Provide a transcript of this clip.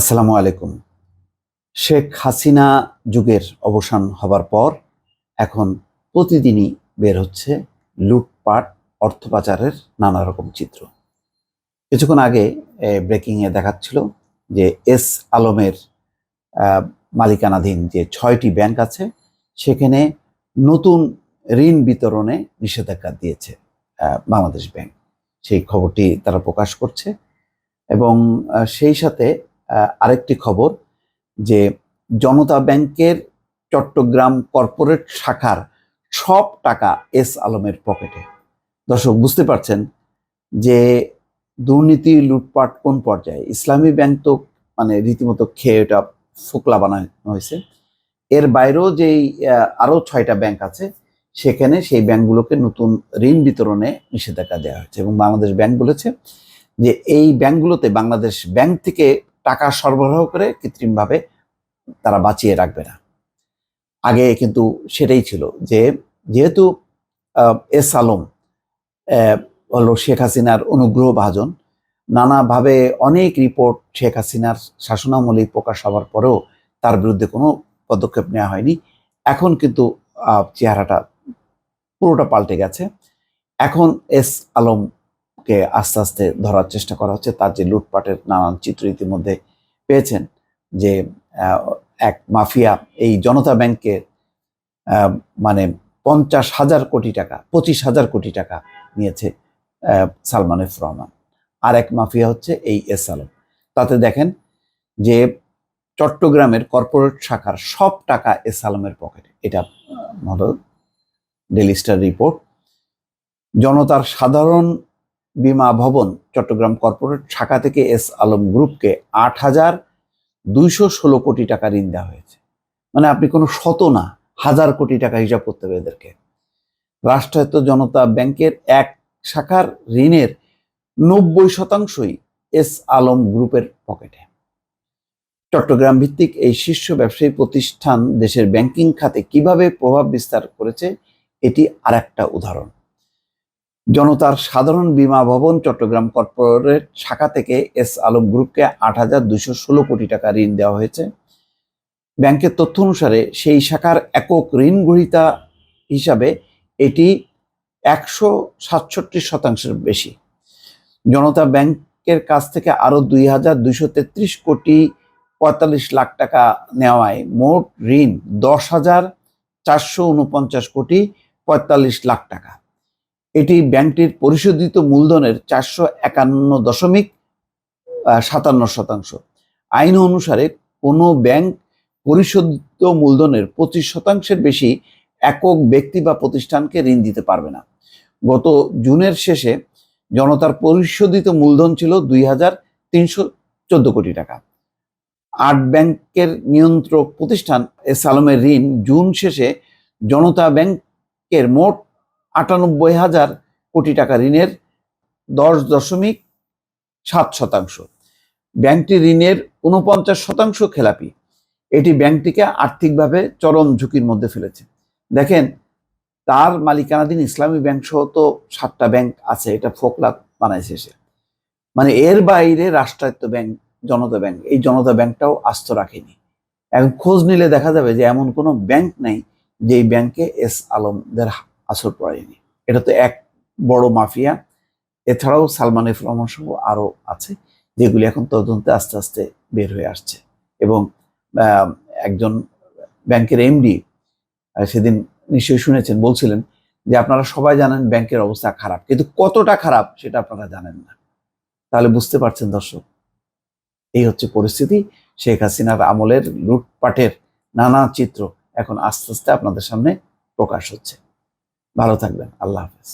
আসসালামু আলাইকুম। শেখ হাসিনা যুগের অবসান হবার পর এখন প্রতিদিনই বের হচ্ছে লুটপাট, অর্থ পাচারের নানা রকম চিত্র। কিছুক্ষণ আগে ব্রেকিংয়ে দেখাচ্ছিল যে এস আলমের মালিকানাধীন যে 6টি ব্যাংক আছে সেখানে নতুন ঋণ বিতরণে নিষেধাজ্ঞা দিয়েছে বাংলাদেশ ব্যাংক। সেই খবরটি তারা প্রকাশ করছে এবং সেই সাথে আরেকটি খবর যে জনতা ব্যাংকের চট্টগ্রাম কর্পোরেট শাখার সব টাকা এস আলমের পকেটে। দর্শক বুঝতে পারছেন যে দুর্নীতি লুটপাট কোন পর্যায়ে। ইসলামী ব্যাংক তো মানে রীতিমতো খেয়ে এটা ফোকলা বানানো হয়েছে। এর বাইরেও যেই আরও 6টা ব্যাংক আছে সেখানে সেই ব্যাংকগুলোকে নতুন ঋণ বিতরণে নিষেধাজ্ঞা দেওয়া হয়েছে এবং বাংলাদেশ ব্যাংক বলেছে যে এই ব্যাংকগুলোতে বাংলাদেশ ব্যাংক থেকে টাকা সরবরাহ করে কৃত্রিমভাবে তারা বাঁচিয়ে রাখবে না। আগে কিন্তু সেটাই ছিল যে যেহেতু এস আলম হলো শেখ হাসিনার অনুগ্রহ ভাজন, নানাভাবে অনেক রিপোর্ট শেখ হাসিনার শাসনামলে প্রকাশ হওয়ার পরেও তার বিরুদ্ধে কোনো পদক্ষেপ নেওয়া হয়নি। এখন কিন্তু চেহারাটা পুরোটা পাল্টে গেছে। এখন এস আলমকে আস্তে আস্তে ধরার চেষ্টা করা হচ্ছে। তার যে লুটপাটের নানান চিত্র ইতিমধ্যে পেয়েছেন যে এক মাফিয়া এই জনতা ব্যাংকে মানে 50,000 কোটি টাকা 25,000 কোটি টাকা নিয়েছে সালমান এফ রহমান। আর এক মাফিয়া হচ্ছে এই এস আলম। তাতে দেখেন যে চট্টগ্রামের কর্পোরেট শাখার সব টাকা এস আলমের পকেটে। এটা হলো ডেইলি স্টার রিপোর্ট। জনতার সাধারণ বীমা ভবন চট্টগ্রাম কর্পোরেট শাখা থেকে এস আলম গ্রুপকে 8,216 কোটি টাকা ঋণ দেওয়া হয়েছে। মানে আপনি কোনো শত না, 1000 কোটি টাকা হিসাব করতে হবে এদেরকে। রাষ্ট্রায়ত্ত জনতা ব্যাংকের এক শাখার ঋণের 90% এস আলম গ্রুপের পকেটে। চট্টগ্রাম ভিত্তিক এই শীর্ষ ব্যবসায়ী প্রতিষ্ঠান দেশের ব্যাংকিং খাতে কিভাবে প্রভাব বিস্তার করেছে এটি আরেকটা উদাহরণ। জনতার সাধারণ বীমা ভবন চট্টগ্রাম কর্পোরেট শাখা থেকে এস আলম গ্রুপকে 8,216 কোটি টাকা ঋণ দেওয়া হয়েছে। ব্যাংকের তথ্য অনুসারে সেই শাখার একক ঋণ গ্রহীতা হিসাবে এটি 167% বেশি। জনতা ব্যাংকের কাছ থেকে আরও 2,233 কোটি 45 লাখ টাকা নেওয়ায় মোট ঋণ 10,449 কোটি 45 লাখ টাকা। এটি ব্যাংকটির পরিশোধিত মূলধনের 451.57%। আইন অনুসারে কোনো ব্যাংক পরিশোধিত মূলধনের 25% বেশি একক ব্যক্তি বা প্রতিষ্ঠানকে ঋণ দিতে পারবে না। গত জুনের শেষে জনতার পরিশোধিত মূলধন ছিল 2,314 কোটি টাকা। 8 ব্যাংকের নিয়ন্ত্রক প্রতিষ্ঠান এস আলমের ঋণ জুন শেষে জনতা ব্যাংকের মোট 98,000 কোটি টাকা ঋণের 10.7%। ব্যাংকটি ঋণের 49% খেলাপি। এটি ব্যাংকটিকে আর্থিকভাবে চরম ঝুঁকির মধ্যে ফেলেছে। দেখেন তার মালিকানাধীন ইসলামী ব্যাংক সহ তো 7টা ব্যাংক আছে, এটা ফোকলা বানাইছে সে। মানে এর বাইরে রাষ্ট্রায়ত্ত ব্যাংক জনতা ব্যাংক, এই জনতা ব্যাংকটাও আস্ত রাখেনি। এখন খোঁজ নিলে দেখা যাবে যে এমন কোনো ব্যাংক নাই যেই ব্যাংকে এস আলমদের আসর পড়েনি। এটা তো এক বড় মাফিয়া। এছাড়াও সালমান এফ রহমান সহ আরও আছে যেগুলি এখন তদন্তে আস্তে আস্তে বের হয়ে আসছে। এবং একজন ব্যাংকের এমডি সেদিন নিশ্চয়ই শুনেছেন, বলছিলেন যে আপনারা সবাই জানেন ব্যাংকের অবস্থা খারাপ, কিন্তু কতটা খারাপ সেটা আপনারা জানেন না। তাহলে বুঝতে পারছেন দর্শক, এই হচ্ছে পরিস্থিতি। শেখ হাসিনার আমলের লুটপাটের নানা চিত্র এখন আস্তে আস্তে আপনাদের সামনে প্রকাশ হচ্ছে। ভালো থাকবেন। আল্লাহ হাফেজ।